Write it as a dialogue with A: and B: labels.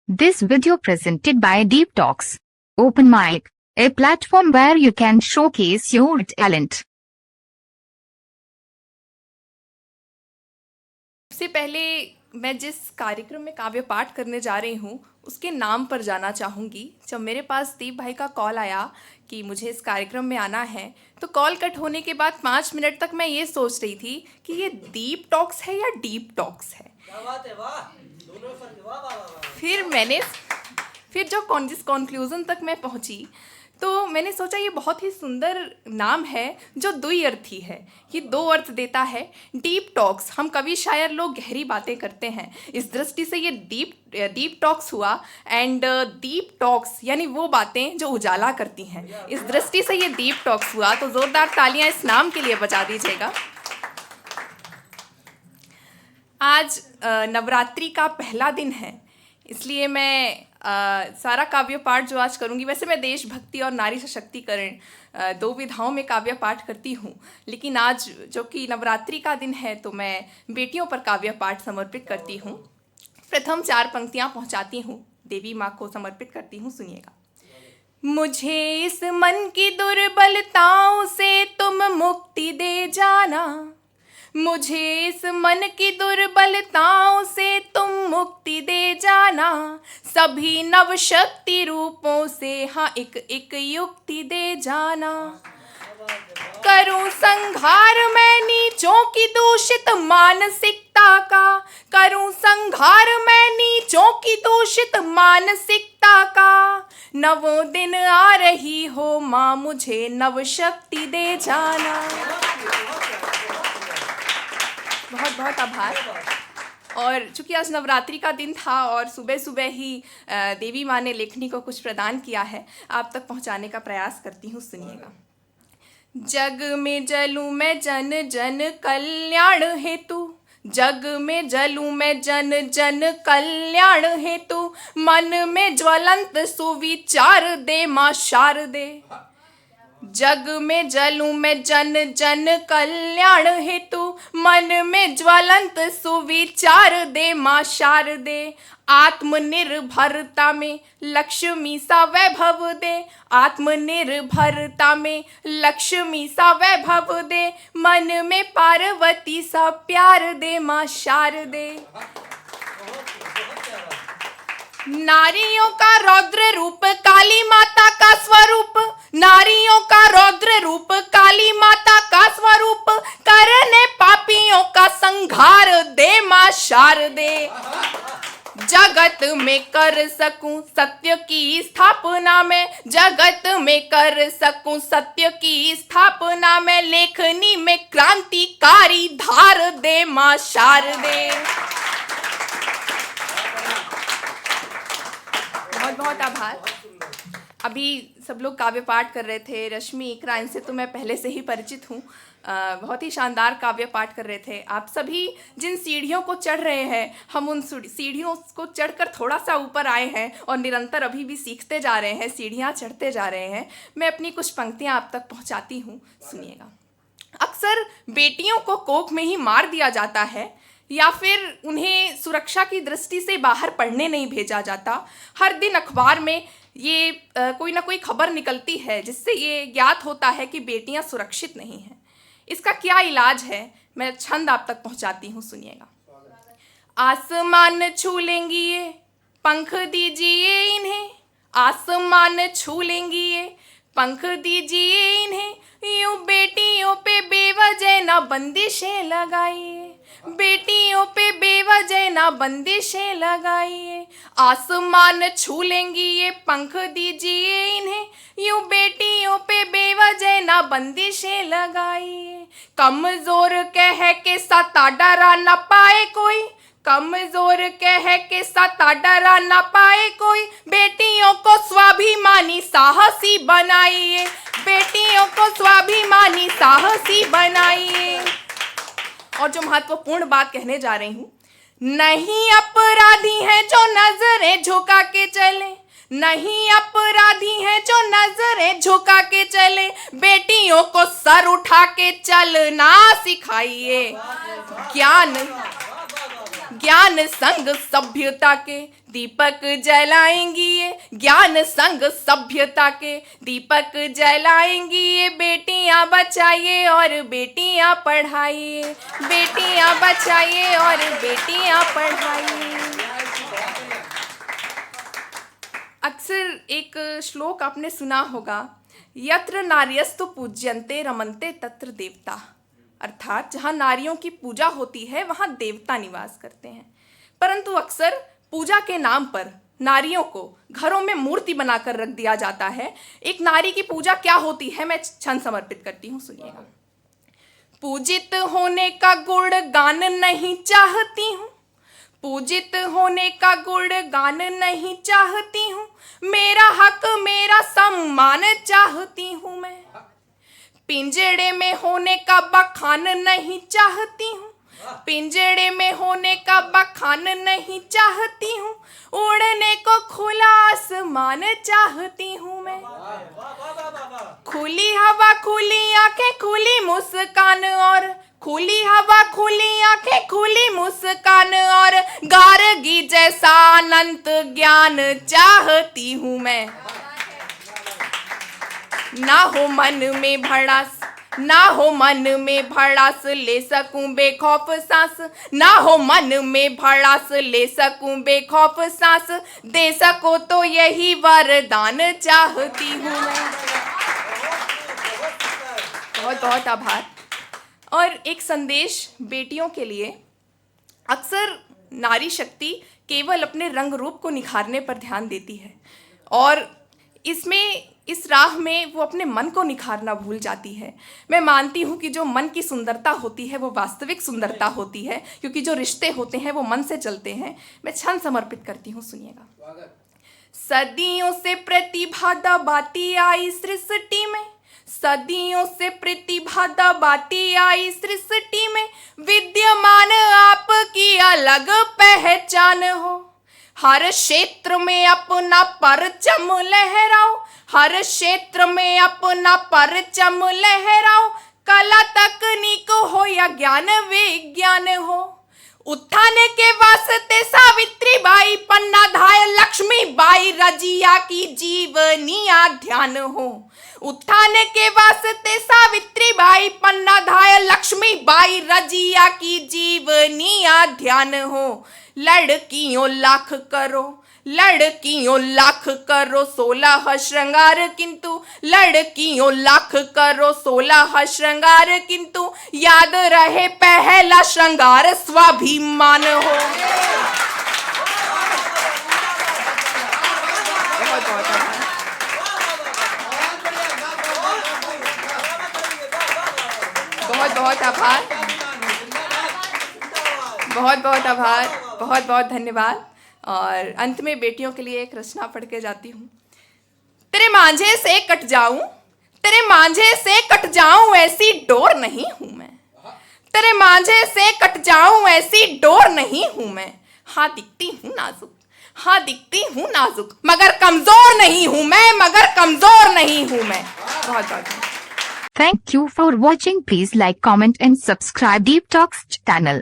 A: This video presented by Deep Talks, Open Mic, a platform where you can showcase your talent.
B: सबसे पहले मैं जिस कार्यक्रम में काव्य पाठ करने जा रही हूँ उसके नाम पर जाना चाहूँगी। जब मेरे पास दीप भाई का कॉल आया कि मुझे इस कार्यक्रम में आना है, तो कॉल कट होने के बाद 5 मिनट तक मैं ये सोच रही थी कि ये दीप टॉक्स है या डीप टॉक्स है।
C: क्या बात है, वाह, दोनों फर्क, वाह वाह वाह।
B: फिर जिस कॉन्क्लूज़न तक मैं पहुंची, तो मैंने सोचा ये बहुत ही सुंदर नाम है जो द्विअर्थी है। ये 2 अर्थ देता है। डीप टॉक्स, हम कवि शायर लोग गहरी बातें करते हैं, इस दृष्टि से ये डीप टॉक्स हुआ। एंड डीप टॉक्स यानी वो बातें जो उजाला करती हैं, इस दृष्टि से ये डीप टॉक्स हुआ। तो ज़ोरदार तालियां इस नाम के लिए बजा दीजिएगा। आज नवरात्रि का पहला दिन है, इसलिए मैं सारा काव्य पाठ जो आज करूँगी, वैसे मैं देशभक्ति और नारी सशक्तिकरण 2 विधाओं में काव्य पाठ करती हूँ, लेकिन आज जो कि नवरात्रि का दिन है तो मैं बेटियों पर काव्य पाठ समर्पित करती हूँ। प्रथम 4 पंक्तियाँ पहुँचाती हूँ, देवी माँ को समर्पित करती हूँ, सुनिएगा। मुझे इस मन की दुर्बलताओं से तुम मुक्ति दे जाना, मुझे इस मन की दुर्बलताओं से तुम मुक्ति दे जाना, सभी नव शक्ति रूपों से हाँ एक एक युक्ति दे जाना। करूं संहार मैं नीचों की दूषित मानसिकता का, करूं संहार मैं नीचों की दूषित मानसिकता का, नवों दिन आ रही हो माँ मुझे नव शक्ति दे जाना। बहुत बहुत आभार। और चूँकि आज नवरात्रि का दिन था और सुबह सुबह ही देवी माँ ने लेखनी को कुछ प्रदान किया है, आप तक पहुँचाने का प्रयास करती हूँ, सुनिएगा। जग में जलूं मैं जन जन कल्याण हेतु, जग में जलूं मैं जन जन कल्याण हेतु, मन में ज्वलंत सुविचार दे माँ शारदे। जग में जलूं मैं जन जन कल्याण हेतु, मन में ज्वलंत सुविचार दे माँ शारदे। आत्मनिर्भरता में लक्ष्मी सा वैभव दे, आत्मनिर्भरता में लक्ष्मी सा वैभव दे, मन में पार्वती सा प्यार दे माँ शारदे। नारियों का रौद्र रूप काली माता का स्वरूप, नारियों का रौद्र रूप काली माता का स्वरूप, करने पापियों का संहार दे माँ शारदे। जगत में कर सकूं सत्य की स्थापना में, जगत में कर सकूं सत्य की स्थापना में, लेखनी में क्रांतिकारी धार दे माँ शारदे। बहुत बहुत आभार। अभी सब लोग काव्य पाठ कर रहे थे, रश्मि, इकरा, इनसे तो मैं पहले से ही परिचित हूँ। बहुत ही शानदार काव्य पाठ कर रहे थे। आप सभी जिन सीढ़ियों को चढ़ रहे हैं, हम उन सीढ़ियों को चढ़कर थोड़ा सा ऊपर आए हैं और निरंतर अभी भी सीखते जा रहे हैं, सीढ़ियाँ चढ़ते जा रहे हैं। मैं अपनी कुछ पंक्तियाँ आप तक पहुँचाती हूँ, सुनिएगा। अक्सर बेटियों को कोख में ही मार दिया जाता है या फिर उन्हें सुरक्षा की दृष्टि से बाहर पढ़ने नहीं भेजा जाता। हर दिन अखबार में ये कोई ना कोई खबर निकलती है जिससे ये ज्ञात होता है कि बेटियां सुरक्षित नहीं हैं। इसका क्या इलाज है, मैं छंद आप तक पहुंचाती हूँ, सुनिएगा। आसमान छू लेंगी ये, पंख दीजिए इन्हें, आसमान छू लेंगी ये, पंख दीजिए इन्हें, यूं बेटियों पे बेवजह ना बंदिशें लगाइए, बेटियों पे बेवजह ना बंदिशें लगाइए। आसमान छू लेंगी ये, पंख दीजिए इन्हें, यूं बेटियों पे बेवजह ना बंदिशें लगाइए। कमजोर कह के सता डरा ना पाए कोई, कमजोर कह के सता डरा ना पाए कोई, बेटियों को स्वाभिमानी साहसी बनाइए, बेटियों को स्वाभिमानी साहसी बनाइए। और जो महत्वपूर्ण बात कहने जा रही हूँ, नहीं अपराधी हैं जो नजरें झुका के चले, नहीं अपराधी हैं जो नजरें झुका के चले, बेटियों को सर उठा के चलना सिखाइए। ज्ञान ज्ञान संग सभ्यता के दीपक जलाएंगी ये, ज्ञान संग सभ्यता के दीपक जलाएंगी ये। बेटियां बचाइए और बेटियां पढ़ाइए, बेटियां बचाइए और बेटियां पढ़ाइए। अक्सर एक श्लोक आपने सुना होगा, यत्र नार्यस्तु पूज्यन्ते रमन्ते तत्र देवता, अर्थात जहाँ नारियों की पूजा होती है वहाँ देवता निवास करते हैं। परंतु अक्सर पूजा के नाम पर नारियों को घरों में मूर्ति बनाकर रख दिया जाता है। एक नारी की पूजा क्या होती है, मैं क्षण समर्पित करती हूँ, सुनिएगा। पूजित होने का गुण गान नहीं चाहती हूँ, पूजित होने का गुण गान नहीं चाहती हूँ, मेरा हक मेरा सम्मान चाहती हूँ मैं। पिंजड़े में होने का बखान नहीं चाहती हूँ, पिंजड़े में होने का बखान नहीं चाहती हूँ, उड़ने को खुला आसमान चाहती हूँ मैं। खुली हवा खुली आंखें खुली मुस्कान और खुली हवा खुली आंखें खुली मुस्कान और गार्गी जैसा अनंत ज्ञान चाहती हूँ मैं। ना हो मन में भड़ास, ना हो मन में भड़ास, ले सकूं बेखौफ सांस, ना हो मन में भड़ास, ले सकूं बेखौफ सांस, दे सको तो यही वरदान चाहती हूँ मैं। बहुत बहुत आभार। और एक संदेश बेटियों के लिए, अक्सर नारी शक्ति केवल अपने रंग रूप को निखारने पर ध्यान देती है और इस राह में वो अपने मन को निखारना भूल जाती है। मैं मानती हूँ कि जो मन की सुंदरता होती है वो वास्तविक सुंदरता होती है, क्योंकि जो रिश्ते होते हैं वो मन से चलते हैं। मैं क्षण समर्पित करती हूँ, सुनिएगा। सदियों से प्रतिभा दबाती आई सृष्टि में, सदियों से प्रतिभा दबाती आई सृष्टि में, विद्यमान आपकी अलग पहचान हो। हर क्षेत्र में अपना परचम लहराओ, हर क्षेत्र में अपना परचम लहराओ, कला तकनीक हो या ज्ञान विज्ञान हो। उत्थान के वास्ते सावित्री बाई, पन्ना धाय लक्ष्मी बाई, रजिया की जीवनिया ध्यान हो। उत्थान के वास्ते सावित्री बाई, पन्ना धाय लक्ष्मी बाई, रजिया की जीवनिया ध्यान हो। लड़कियों लाख करो, लड़कियों लाख करो 16 श्रृंगार, किंतु लड़कियों लाख करो 16 श्रृंगार, किंतु याद रहे पहला श्रृंगार स्वाभिमान हो। बहुत बहुत आभार, बहुत बहुत आभार, बहुत बहुत धन्यवाद। और अंत में बेटियों के लिए एक रचना पढ़ के जाती हूँ। तेरे मांझे से कट जाऊं, तेरे मांझे से कट जाऊं, ऐसी डोर नहीं हूं मैं। तेरे मांझे से कट जाऊं, ऐसी डोर नहीं हूं मैं। हाँ दिखती हूँ नाजुक, हाँ दिखती हूँ नाजुक, मगर कमजोर नहीं हूं मैं, मगर कमजोर नहीं हूं मैं। बहुत बहुत
A: Thank you for watching. Please like, comment and subscribe Deep Talks channel.